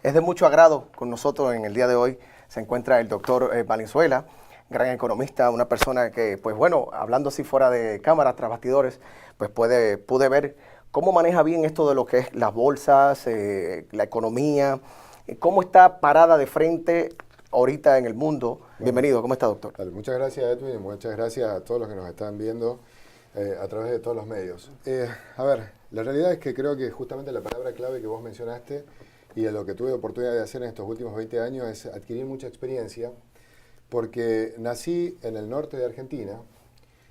Es de mucho agrado con nosotros en el día de hoy. Se encuentra el doctor Valenzuela, gran economista, una persona que, pues bueno, hablando así fuera de cámara, tras bastidores, pues pude ver cómo maneja bien esto de lo que es las bolsas, la economía, cómo está parada de frente ahorita en el mundo. Bueno, bienvenido, ¿cómo está, doctor? Vale, muchas gracias, Edwin, y muchas gracias a todos los que nos están viendo a través de todos los medios. A ver, la realidad es que creo que justamente la palabra clave que vos mencionaste y a lo que tuve oportunidad de hacer en estos últimos 20 años es adquirir mucha experiencia, porque nací en el norte de Argentina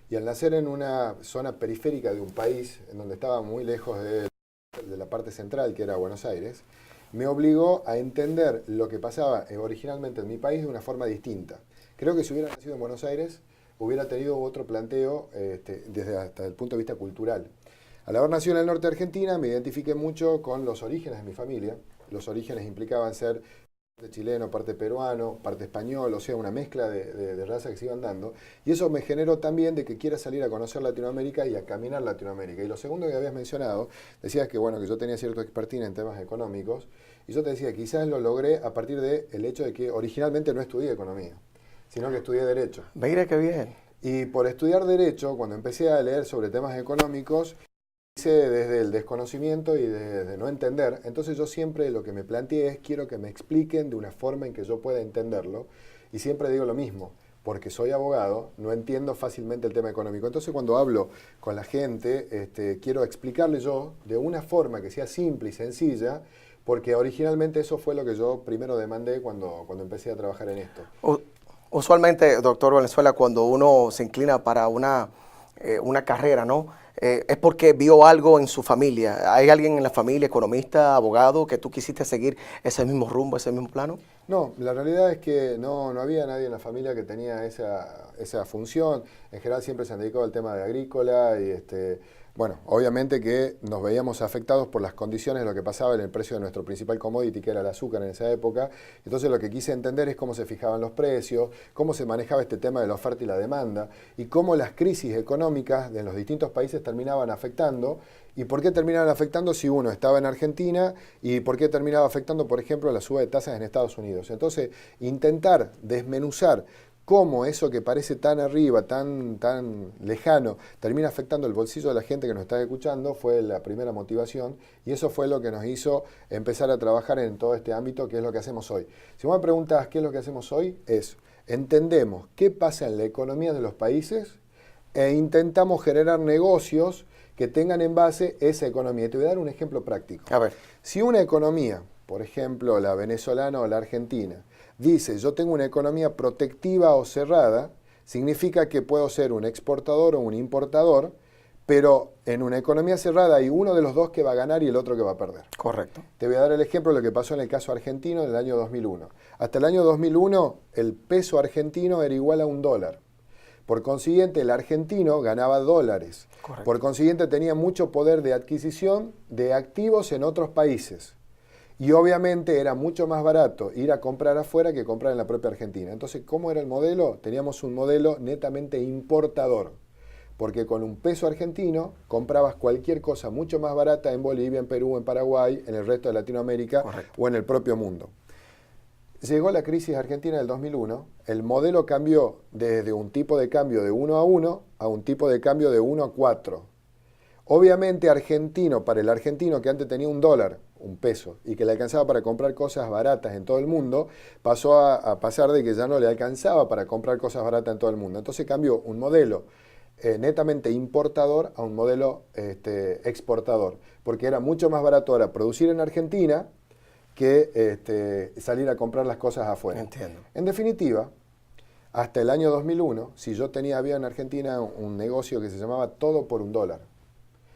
y al nacer en una zona periférica de un país en donde estaba muy lejos de la parte central, que era Buenos Aires, me obligó a entender lo que pasaba originalmente en mi país de una forma distinta. Creo que si hubiera nacido en Buenos Aires, hubiera tenido otro planteo desde hasta el punto de vista cultural. Al haber nacido en el norte de Argentina, me identifiqué mucho con los orígenes de mi familia. Los orígenes implicaban ser parte chileno, parte peruano, parte español, o sea, una mezcla de razas que se iban dando. Y eso me generó también de que quiera salir a conocer Latinoamérica y a caminar Latinoamérica. Y lo segundo que habías mencionado, decías que, bueno, que yo tenía cierto expertise en temas económicos, y yo te decía, quizás lo logré a partir del hecho de que originalmente no estudié economía, sino que estudié Derecho. Mira qué bien. Y por estudiar Derecho, cuando empecé a leer sobre temas económicos, hice desde el desconocimiento y desde no entender. Entonces yo siempre lo que me planteé es quiero que me expliquen de una forma en que yo pueda entenderlo. Y siempre digo lo mismo, porque soy abogado, no entiendo fácilmente el tema económico. Entonces cuando hablo con la gente, quiero explicarle yo de una forma que sea simple y sencilla, porque originalmente eso fue lo que yo primero demandé cuando empecé a trabajar en esto. Usualmente, doctor Valenzuela, cuando uno se inclina para una carrera, ¿no? Es porque vio algo en su familia. ¿Hay alguien en la familia, economista, abogado, que tú quisiste seguir ese mismo rumbo, ese mismo plano? No, la realidad es que no había nadie en la familia que tenía esa función. En general siempre se han dedicado al tema de agrícola y bueno, obviamente que nos veíamos afectados por las condiciones de lo que pasaba en el precio de nuestro principal commodity, que era el azúcar en esa época. Entonces lo que quise entender es cómo se fijaban los precios, cómo se manejaba este tema de la oferta y la demanda, y cómo las crisis económicas de los distintos países terminaban afectando. ¿Y por qué terminaban afectando si uno estaba en Argentina? ¿Y por qué terminaba afectando, por ejemplo, la suba de tasas en Estados Unidos? Entonces, intentar desmenuzar cómo eso que parece tan arriba, tan lejano, termina afectando el bolsillo de la gente que nos está escuchando, fue la primera motivación, y eso fue lo que nos hizo empezar a trabajar en todo este ámbito, que es lo que hacemos hoy. Si vos me preguntas qué es lo que hacemos hoy, entendemos qué pasa en la economía de los países e intentamos generar negocios que tengan en base esa economía. Y te voy a dar un ejemplo práctico. A ver. Si una economía, por ejemplo la venezolana o la argentina, dice yo tengo una economía protectiva o cerrada, significa que puedo ser un exportador o un importador, pero en una economía cerrada hay uno de los dos que va a ganar y el otro que va a perder. Correcto. Te voy a dar el ejemplo de lo que pasó en el caso argentino en el año 2001. Hasta el año 2001 el peso argentino era igual a $1. Por consiguiente, el argentino ganaba dólares. Correcto. Por consiguiente, tenía mucho poder de adquisición de activos en otros países. Y obviamente era mucho más barato ir a comprar afuera que comprar en la propia Argentina. Entonces, ¿cómo era el modelo? Teníamos un modelo netamente importador. Porque con un peso argentino comprabas cualquier cosa mucho más barata en Bolivia, en Perú, en Paraguay, en el resto de Latinoamérica. Correcto. O en el propio mundo. Llegó la crisis argentina del 2001, el modelo cambió desde un tipo de cambio de 1 a 1 a un tipo de cambio de 1 a 4. Obviamente para el argentino que antes tenía $1, un peso, y que le alcanzaba para comprar cosas baratas en todo el mundo, pasó a pasar de que ya no le alcanzaba para comprar cosas baratas en todo el mundo. Entonces cambió un modelo netamente importador a un modelo exportador, porque era mucho más barato ahora producir en Argentina que salir a comprar las cosas afuera. Entiendo. En definitiva, hasta el año 2001, si yo había en Argentina un negocio que se llamaba todo por $1.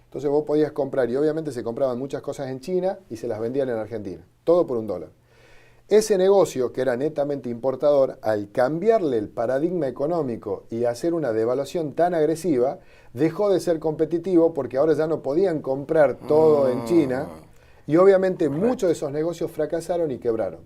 Entonces vos podías comprar, y obviamente se compraban muchas cosas en China y se las vendían en Argentina, todo por $1. Ese negocio, que era netamente importador, al cambiarle el paradigma económico y hacer una devaluación tan agresiva, dejó de ser competitivo porque ahora ya no podían comprar todo en China. Y obviamente muchos de esos negocios fracasaron y quebraron.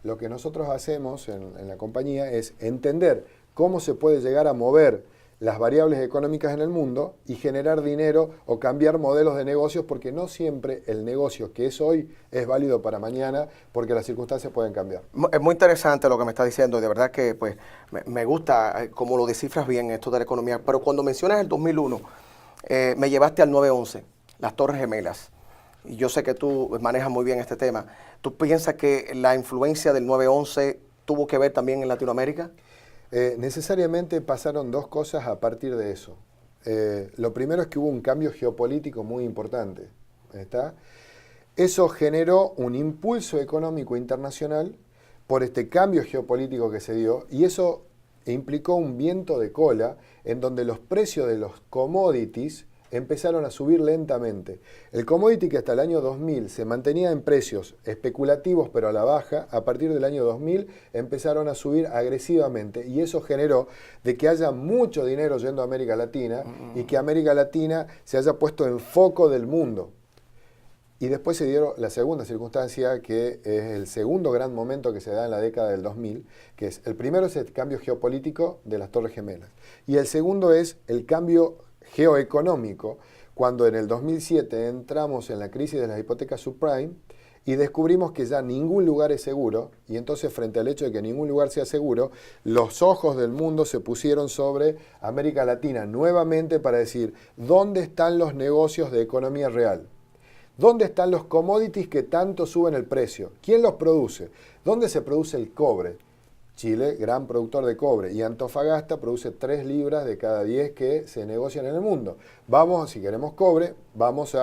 Lo que nosotros hacemos en la compañía es entender cómo se puede llegar a mover las variables económicas en el mundo y generar dinero o cambiar modelos de negocios, porque no siempre el negocio que es hoy es válido para mañana, porque las circunstancias pueden cambiar. Es muy interesante lo que me está diciendo, y de verdad que pues me gusta cómo lo descifras bien esto de la economía, pero cuando mencionas el 2001, me llevaste al 9/11, las Torres Gemelas, y yo sé que tú manejas muy bien este tema. ¿Tú piensas que la influencia del 9/11 tuvo que ver también en Latinoamérica? Necesariamente pasaron dos cosas a partir de eso. Lo primero es que hubo un cambio geopolítico muy importante. ¿Está? Eso generó un impulso económico internacional por este cambio geopolítico que se dio, y eso implicó un viento de cola en donde los precios de los commodities empezaron a subir lentamente. El commodity, que hasta el año 2000 se mantenía en precios especulativos pero a la baja, a partir del año 2000 empezaron a subir agresivamente, y eso generó de que haya mucho dinero yendo a América Latina y que América Latina se haya puesto en foco del mundo. Y después se dio la segunda circunstancia, que es el segundo gran momento que se da en la década del 2000, que es, el primero es el cambio geopolítico de las Torres Gemelas, y el segundo es el cambio geoeconómico, cuando en el 2007 entramos en la crisis de las hipotecas subprime y descubrimos que ya ningún lugar es seguro, y entonces, frente al hecho de que ningún lugar sea seguro, los ojos del mundo se pusieron sobre América Latina nuevamente para decir, ¿dónde están los negocios de economía real? ¿Dónde están los commodities que tanto suben el precio? ¿Quién los produce? ¿Dónde se produce el cobre? Chile, gran productor de cobre, y Antofagasta produce 3 libras de cada 10 que se negocian en el mundo. Vamos, si queremos cobre, vámonos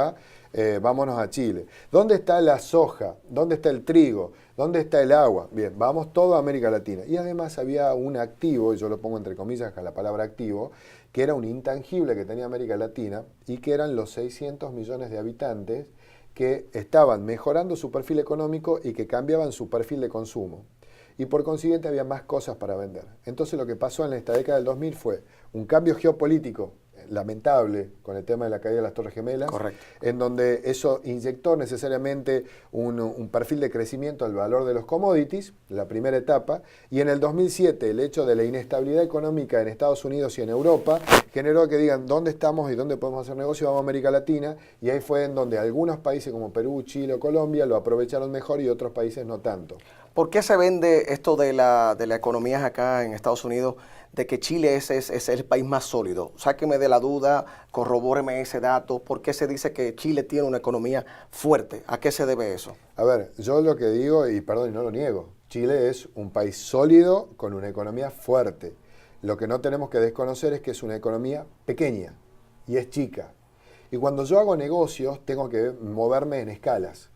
a Chile. ¿Dónde está la soja? ¿Dónde está el trigo? ¿Dónde está el agua? Bien, vamos todo a América Latina. Y además había un activo, y yo lo pongo entre comillas con la palabra activo, que era un intangible que tenía América Latina, y que eran los 600 millones de habitantes que estaban mejorando su perfil económico y que cambiaban su perfil de consumo. Y por consiguiente había más cosas para vender. Entonces lo que pasó en esta década del 2000 fue un cambio geopolítico lamentable con el tema de la caída de las Torres Gemelas. Correcto. En donde eso inyectó necesariamente un perfil de crecimiento al valor de los commodities, la primera etapa, y en el 2007 el hecho de la inestabilidad económica en Estados Unidos y en Europa generó que digan dónde estamos y dónde podemos hacer negocio, vamos a América Latina, y ahí fue en donde algunos países como Perú, Chile o Colombia lo aprovecharon mejor y otros países no tanto. ¿Por qué se vende esto de la economía acá en Estados Unidos, de que Chile es el país más sólido? Sáqueme de la duda, corrobóreme ese dato. ¿Por qué se dice que Chile tiene una economía fuerte? ¿A qué se debe eso? A ver, yo lo que digo, y perdón, y no lo niego, Chile es un país sólido con una economía fuerte. Lo que no tenemos que desconocer es que es una economía pequeña y es chica. Y cuando yo hago negocios tengo que moverme en escalas.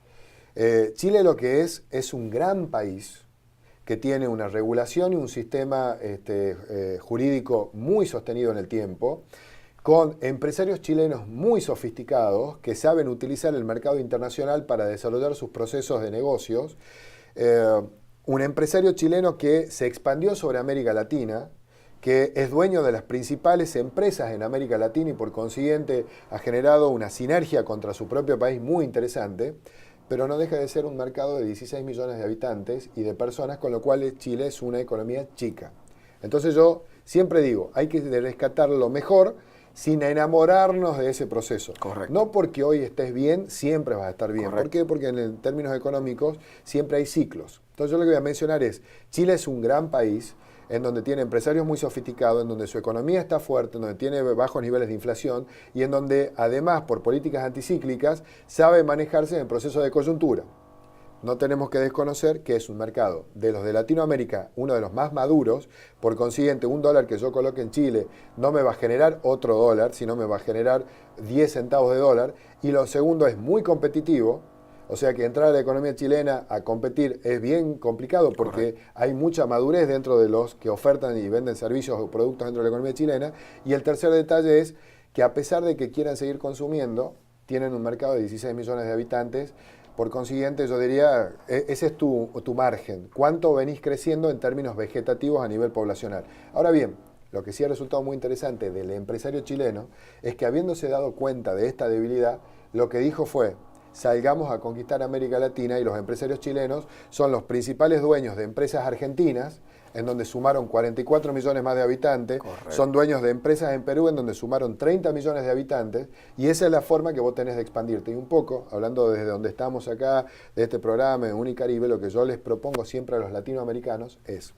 Chile lo que es un gran país que tiene una regulación y un sistema jurídico muy sostenido en el tiempo, con empresarios chilenos muy sofisticados que saben utilizar el mercado internacional para desarrollar sus procesos de negocios, un empresario chileno que se expandió sobre América Latina, que es dueño de las principales empresas en América Latina y por consiguiente ha generado una sinergia contra su propio país muy interesante, pero no deja de ser un mercado de 16 millones de habitantes y de personas, con lo cual Chile es una economía chica. Entonces yo siempre digo, hay que rescatar lo mejor sin enamorarnos de ese proceso. Correcto. No porque hoy estés bien, siempre vas a estar bien. Correcto. ¿Por qué? Porque en términos económicos siempre hay ciclos. Entonces yo lo que voy a mencionar es, Chile es un gran país, en donde tiene empresarios muy sofisticados, en donde su economía está fuerte, en donde tiene bajos niveles de inflación y en donde además por políticas anticíclicas sabe manejarse en procesos de coyuntura. No tenemos que desconocer que es un mercado de los de Latinoamérica, uno de los más maduros, por consiguiente un dólar que yo coloque en Chile no me va a generar otro dólar, sino me va a generar 10 centavos de dólar, y lo segundo es muy competitivo. O sea que entrar a la economía chilena a competir es bien complicado porque hay mucha madurez dentro de los que ofertan y venden servicios o productos dentro de la economía chilena. Y el tercer detalle es que a pesar de que quieran seguir consumiendo, tienen un mercado de 16 millones de habitantes. Por consiguiente, yo diría, ese es tu margen. ¿Cuánto venís creciendo en términos vegetativos a nivel poblacional? Ahora bien, lo que sí ha resultado muy interesante del empresario chileno es que, habiéndose dado cuenta de esta debilidad, lo que dijo fue: salgamos a conquistar América Latina, y los empresarios chilenos son los principales dueños de empresas argentinas, en donde sumaron 44 millones más de habitantes. Correcto. Son dueños de empresas en Perú, en donde sumaron 30 millones de habitantes. Y esa es la forma que vos tenés de expandirte. Y un poco, hablando desde donde estamos acá, de este programa, en Unicaribe, lo que yo les propongo siempre a los latinoamericanos es: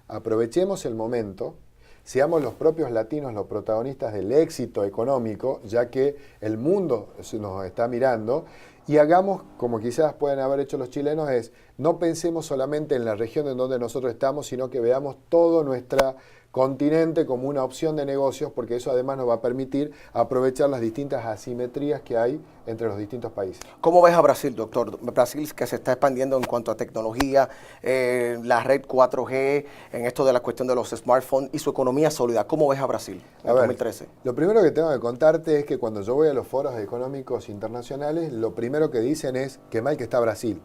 aprovechemos el momento, seamos los propios latinos los protagonistas del éxito económico, ya que el mundo nos está mirando, y hagamos, como quizás pueden haber hecho los chilenos, es no pensemos solamente en la región en donde nosotros estamos, sino que veamos todo nuestro continente como una opción de negocios, porque eso además nos va a permitir aprovechar las distintas asimetrías que hay entre los distintos países. ¿Cómo ves a Brasil, doctor? Brasil que se está expandiendo en cuanto a tecnología, la red 4G, en esto de la cuestión de los smartphones y su economía sólida. ¿Cómo ves a Brasil en 2013? Lo primero que tengo que contarte es que cuando yo voy a los foros económicos internacionales, lo primero que dicen es que mal que está Brasil.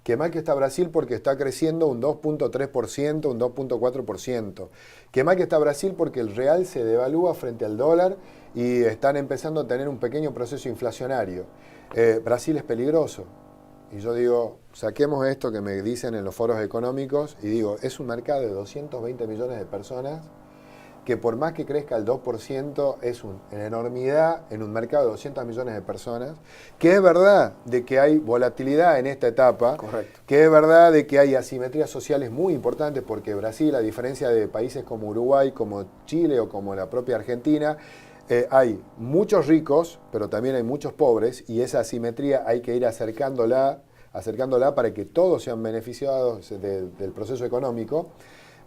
Que mal que está Brasil porque está creciendo un 2.3%, un 2.4%. Que mal que está Brasil porque el real se devalúa frente al dólar y están empezando a tener un pequeño proceso inflacionario. Brasil es peligroso. Y yo digo, saquemos esto que me dicen en los foros económicos y digo, es un mercado de 220 millones de personas que por más que crezca el 2% es una enormidad en un mercado de 200 millones de personas, que es verdad de que hay volatilidad en esta etapa, correcto, que es verdad de que hay asimetrías sociales muy importantes, porque Brasil, a diferencia de países como Uruguay, como Chile o como la propia Argentina, hay muchos ricos, pero también hay muchos pobres, y esa asimetría hay que ir acercándola para que todos sean beneficiados del proceso económico.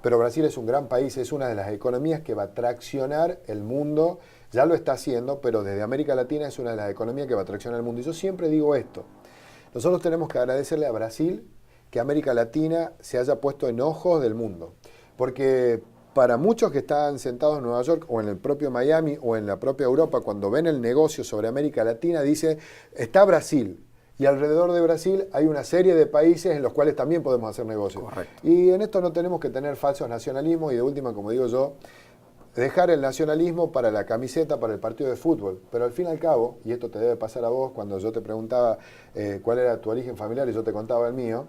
Pero Brasil es un gran país, es una de las economías que va a traccionar el mundo, ya lo está haciendo, pero desde América Latina es una de las economías que va a traccionar el mundo. Y yo siempre digo esto, nosotros tenemos que agradecerle a Brasil que América Latina se haya puesto en ojos del mundo, porque para muchos que están sentados en Nueva York o en el propio Miami o en la propia Europa, cuando ven el negocio sobre América Latina, dicen, está Brasil. Y alrededor de Brasil hay una serie de países en los cuales también podemos hacer negocios. Correcto. Y en esto no tenemos que tener falsos nacionalismos y de última, como digo yo, dejar el nacionalismo para la camiseta, para el partido de fútbol. Pero al fin y al cabo, y esto te debe pasar a vos, cuando yo te preguntaba cuál era tu origen familiar y yo te contaba el mío,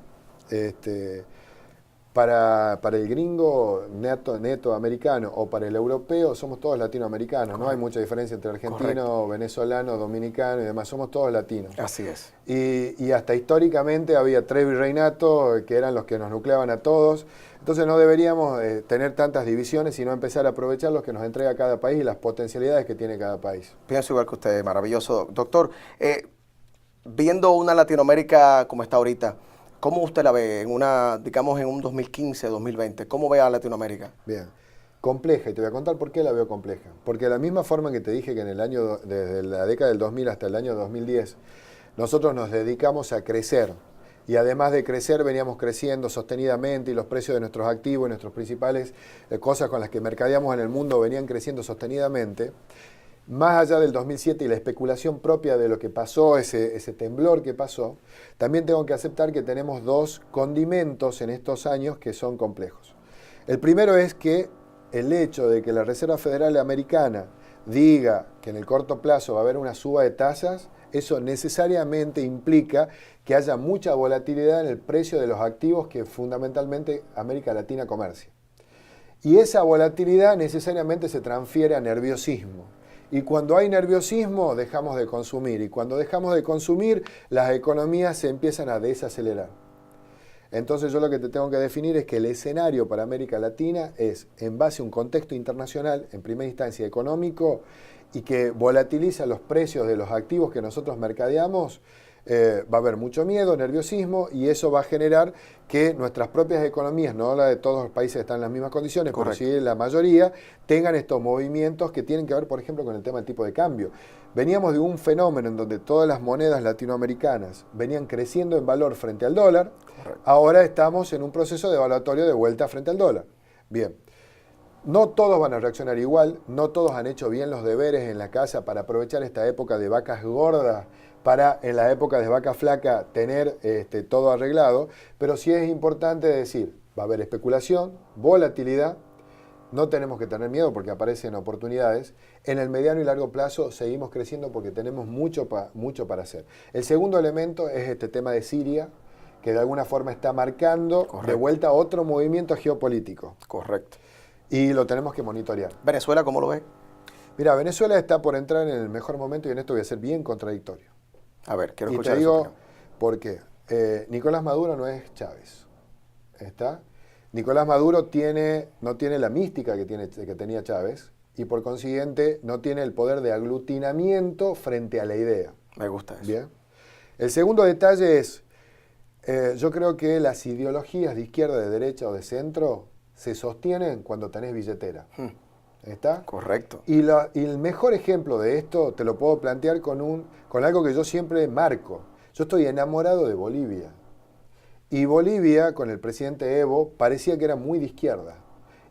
para el gringo neto americano o para el europeo somos todos latinoamericanos. Correcto. No hay mucha diferencia entre argentino, correcto, venezolano, dominicano y demás. Somos todos latinos. Así es. Y hasta históricamente había 3 virreinatos que eran los que nos nucleaban a todos. Entonces no deberíamos tener tantas divisiones, sino empezar a aprovechar los que nos entrega cada país y las potencialidades que tiene cada país. Pienso igual que usted, maravilloso. Doctor, viendo una Latinoamérica como está ahorita, ¿cómo usted la ve en digamos, en un 2015, 2020? ¿Cómo ve a Latinoamérica? Bien, compleja, y te voy a contar por qué la veo compleja. Porque de la misma forma que te dije que desde la década del 2000 hasta el año 2010, nosotros nos dedicamos a crecer. Y además de crecer, veníamos creciendo sostenidamente y los precios de nuestros activos y nuestras principales cosas con las que mercadeamos en el mundo venían creciendo sostenidamente. Más allá del 2007 y la especulación propia de lo que pasó, ese temblor que pasó, también tengo que aceptar que tenemos 2 condimentos en estos años que son complejos. El primero es que el hecho de que la Reserva Federal Americana diga que en el corto plazo va a haber una suba de tasas, eso necesariamente implica que haya mucha volatilidad en el precio de los activos que fundamentalmente América Latina comercia. Y esa volatilidad necesariamente se transfiere a nerviosismo. Y cuando hay nerviosismo, dejamos de consumir. Y cuando dejamos de consumir, las economías se empiezan a desacelerar. Entonces yo lo que te tengo que definir es que el escenario para América Latina es en base a un contexto internacional, en primera instancia económico, y que volatiliza los precios de los activos que nosotros mercadeamos. Va a haber mucho miedo, nerviosismo, y eso va a generar que nuestras propias economías, no la de todos los países están en las mismas condiciones, correcto, pero sí la mayoría, tengan estos movimientos que tienen que ver, por ejemplo, con el tema del tipo de cambio. Veníamos de un fenómeno en donde todas las monedas latinoamericanas venían creciendo en valor frente al dólar, correcto, ahora estamos en un proceso devaluatorio de vuelta frente al dólar. Bien. No todos van a reaccionar igual, no todos han hecho bien los deberes en la casa para aprovechar esta época de vacas gordas, para en la época de vaca flaca tener todo arreglado, pero sí es importante decir, va a haber especulación, volatilidad, no tenemos que tener miedo porque aparecen oportunidades, en el mediano y largo plazo seguimos creciendo porque tenemos mucho para hacer. El segundo elemento es este tema de Siria, que de alguna forma está marcando de vuelta otro movimiento geopolítico. Correcto. Y lo tenemos que monitorear. ¿Venezuela cómo lo ves? Mira, Venezuela está por entrar en el mejor momento y en esto voy a ser bien contradictorio. A ver, quiero Y escuchar te digo eso. por qué. Nicolás Maduro no es Chávez. ¿Está? Nicolás Maduro no tiene la mística que tenía Chávez y por consiguiente no tiene el poder de aglutinamiento frente a la idea. Me gusta eso. Bien. El segundo detalle es, yo creo que las ideologías de izquierda, de derecha o de centro se sostienen cuando tenés billetera. ¿Está? Correcto. Y el mejor ejemplo de esto te lo puedo plantear con algo que yo siempre marco. Yo estoy enamorado de Bolivia. Y Bolivia, con el presidente Evo, parecía que era muy de izquierda.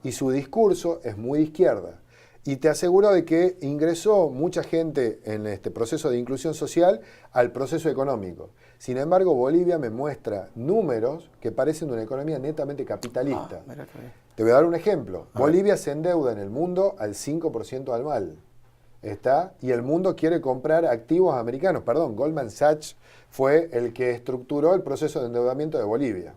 Y su discurso es muy de izquierda. Y te aseguro de que ingresó mucha gente en este proceso de inclusión social al proceso económico. Sin embargo, Bolivia me muestra números que parecen una economía netamente capitalista. Mira qué bien. Te voy a dar un ejemplo. Bolivia se endeuda en el mundo al 5% anual. ¿Está? Y el mundo quiere comprar activos americanos. Perdón, Goldman Sachs fue el que estructuró el proceso de endeudamiento de Bolivia.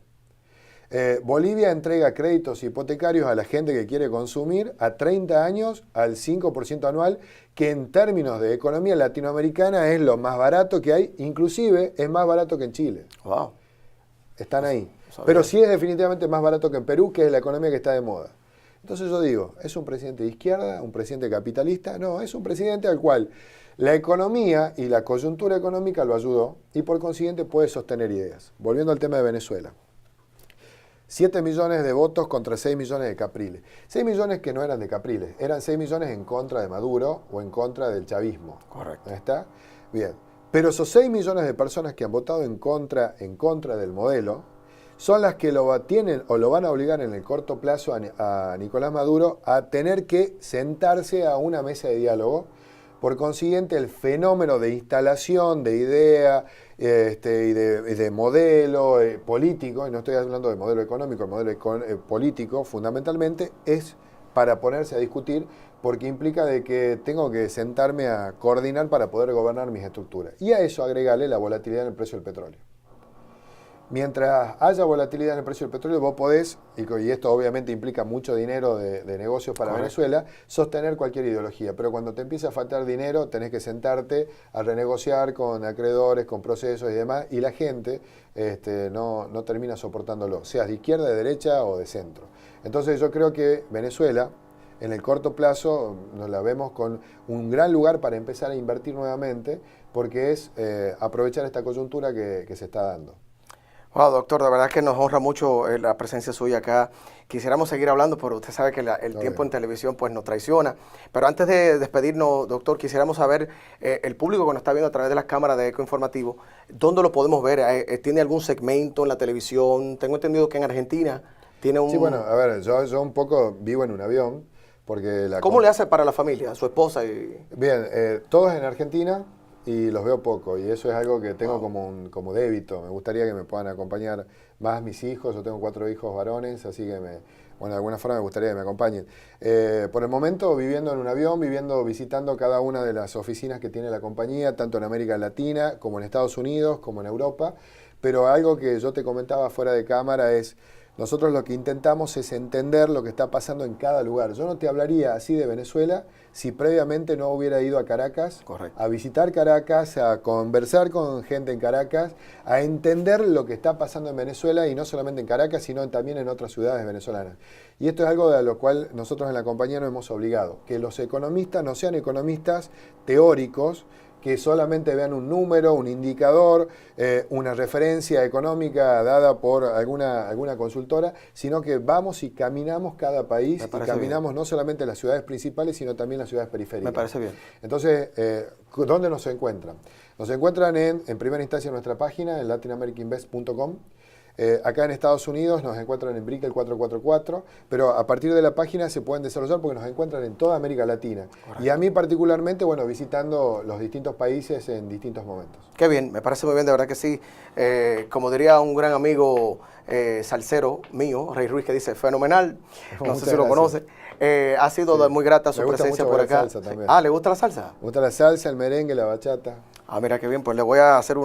Bolivia entrega créditos hipotecarios a la gente que quiere consumir a 30 años al 5% anual, que en términos de economía latinoamericana es lo más barato que hay, inclusive es más barato que en Chile. Wow. Están ahí. Pero sí es definitivamente más barato que en Perú, que es la economía que está de moda. Entonces yo digo, ¿es un presidente de izquierda, un presidente capitalista? No, es un presidente al cual la economía y la coyuntura económica lo ayudó y por consiguiente puede sostener ideas. Volviendo al tema de Venezuela. 7 millones de votos contra 6 millones de Capriles. 6 millones que no eran de Capriles, eran 6 millones en contra de Maduro o en contra del chavismo. Correcto. ¿Está? Bien. Pero esos 6 millones de personas que han votado en contra del modelo son las que lo tienen o lo van a obligar en el corto plazo a Nicolás Maduro a tener que sentarse a una mesa de diálogo. Por consiguiente, el fenómeno de instalación de idea y de modelo político, y no estoy hablando de modelo económico, el modelo político fundamentalmente es para ponerse a discutir, porque implica de que tengo que sentarme a coordinar para poder gobernar mis estructuras. Y a eso agregarle la volatilidad en el precio del petróleo. Mientras haya volatilidad en el precio del petróleo, vos podés, y esto obviamente implica mucho dinero de negocios para Venezuela, sostener cualquier ideología. Pero cuando te empieza a faltar dinero, tenés que sentarte a renegociar con acreedores, con procesos y demás, y la gente no termina soportándolo, seas de izquierda, de derecha o de centro. Entonces yo creo que Venezuela, en el corto plazo, nos la vemos con un gran lugar para empezar a invertir nuevamente, porque es aprovechar esta coyuntura que se está dando. Wow, doctor, de verdad que nos honra mucho la presencia suya acá. Quisiéramos seguir hablando, pero usted sabe que el tiempo en televisión pues nos traiciona. Pero antes de despedirnos, doctor, quisiéramos saber, el público que nos está viendo a través de las cámaras de Eco Informativo, ¿dónde lo podemos ver? ¿Tiene algún segmento en la televisión? Tengo entendido que en Argentina tiene un... Sí, bueno, a ver, yo un poco vivo en un avión, porque... ¿Cómo le hace para la familia, su esposa? Bien, todos en Argentina y los veo poco, y eso es algo que tengo como débito. Me gustaría que me puedan acompañar más mis hijos. Yo tengo 4 hijos varones, así que de alguna forma me gustaría que me acompañen. Por el momento viviendo en un avión, visitando cada una de las oficinas que tiene la compañía, tanto en América Latina como en Estados Unidos, como en Europa. Pero algo que yo te comentaba fuera de cámara es, nosotros lo que intentamos es entender lo que está pasando en cada lugar. Yo no te hablaría así de Venezuela si previamente no hubiera ido a Caracas, Correcto, a visitar Caracas, a conversar con gente en Caracas, a entender lo que está pasando en Venezuela, y no solamente en Caracas, sino también en otras ciudades venezolanas. Y esto es algo de lo cual nosotros en la compañía nos hemos obligado, que los economistas no sean economistas teóricos, que solamente vean un número, un indicador, una referencia económica dada por alguna consultora, sino que vamos y caminamos cada país y caminamos bien, no solamente las ciudades principales, sino también las ciudades periféricas. Me parece bien. Entonces, ¿dónde nos encuentran? Nos encuentran en primera instancia en nuestra página, en latinamericainvest.com. Acá en Estados Unidos nos encuentran en Brickell 444, pero a partir de la página se pueden desarrollar porque nos encuentran en toda América Latina. Correcto. Y a mí particularmente, visitando los distintos países en distintos momentos. Qué bien, me parece muy bien, de verdad que sí. Como diría un gran amigo salsero mío, Rey Ruiz, que dice, fenomenal, no sé si lo conoce. Ha sido muy grata su presencia por acá. ¿Le gusta la salsa? Me gusta la salsa, el merengue, la bachata. Mira qué bien, pues le voy a hacer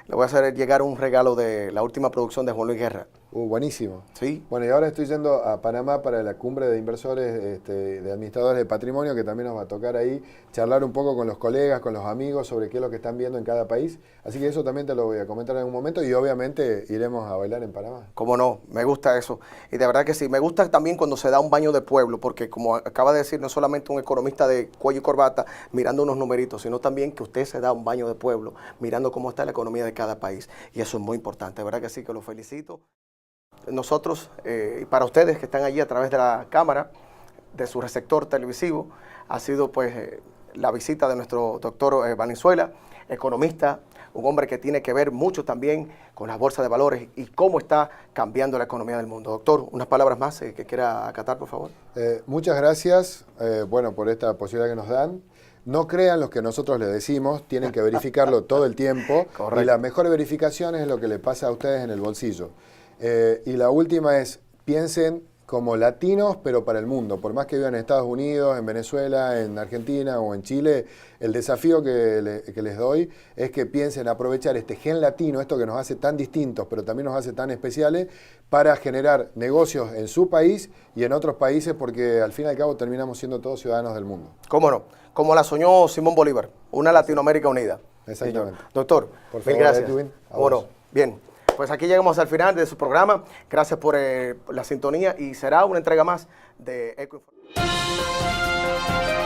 le voy a hacer llegar un regalo de la última producción de Juan Luis Guerra. Buenísimo. ¿Sí? Bueno, y ahora estoy yendo a Panamá para la cumbre de inversores, de administradores de patrimonio, que también nos va a tocar ahí charlar un poco con los colegas, con los amigos, sobre qué es lo que están viendo en cada país. Así que eso también te lo voy a comentar en algún momento y obviamente iremos a bailar en Panamá. Cómo no, me gusta eso. Y de verdad que sí, me gusta también cuando se da un baño de pueblo, porque como acaba de decir, no solamente un economista de cuello y corbata mirando unos numeritos, sino también que usted se da un baño de pueblo mirando cómo está la economía de cada país. Y eso es muy importante, de verdad que sí, que lo felicito. Nosotros, y para ustedes que están allí a través de la cámara, de su receptor televisivo, ha sido pues la visita de nuestro doctor Valenzuela, economista, un hombre que tiene que ver mucho también con las bolsas de valores y cómo está cambiando la economía del mundo. Doctor, unas palabras más que quiera acatar, por favor. Muchas gracias, bueno, por esta posibilidad que nos dan. No crean lo que nosotros les decimos, tienen que verificarlo todo el tiempo. Correcto. Y la mejor verificación es lo que le pasa a ustedes en el bolsillo. Y la última es, piensen como latinos, pero para el mundo. Por más que vivan en Estados Unidos, en Venezuela, en Argentina o en Chile, el desafío que les doy es que piensen aprovechar este gen latino, esto que nos hace tan distintos, pero también nos hace tan especiales, para generar negocios en su país y en otros países, porque al fin y al cabo terminamos siendo todos ciudadanos del mundo. ¿Cómo no? Como la soñó Simón Bolívar, una Latinoamérica unida. Exactamente. Doctor, Por mil favor, gracias. Edwin, a Bueno, vos. bien. Pues aquí llegamos al final de su programa. Gracias por la sintonía y será una entrega más de Eco Informativo.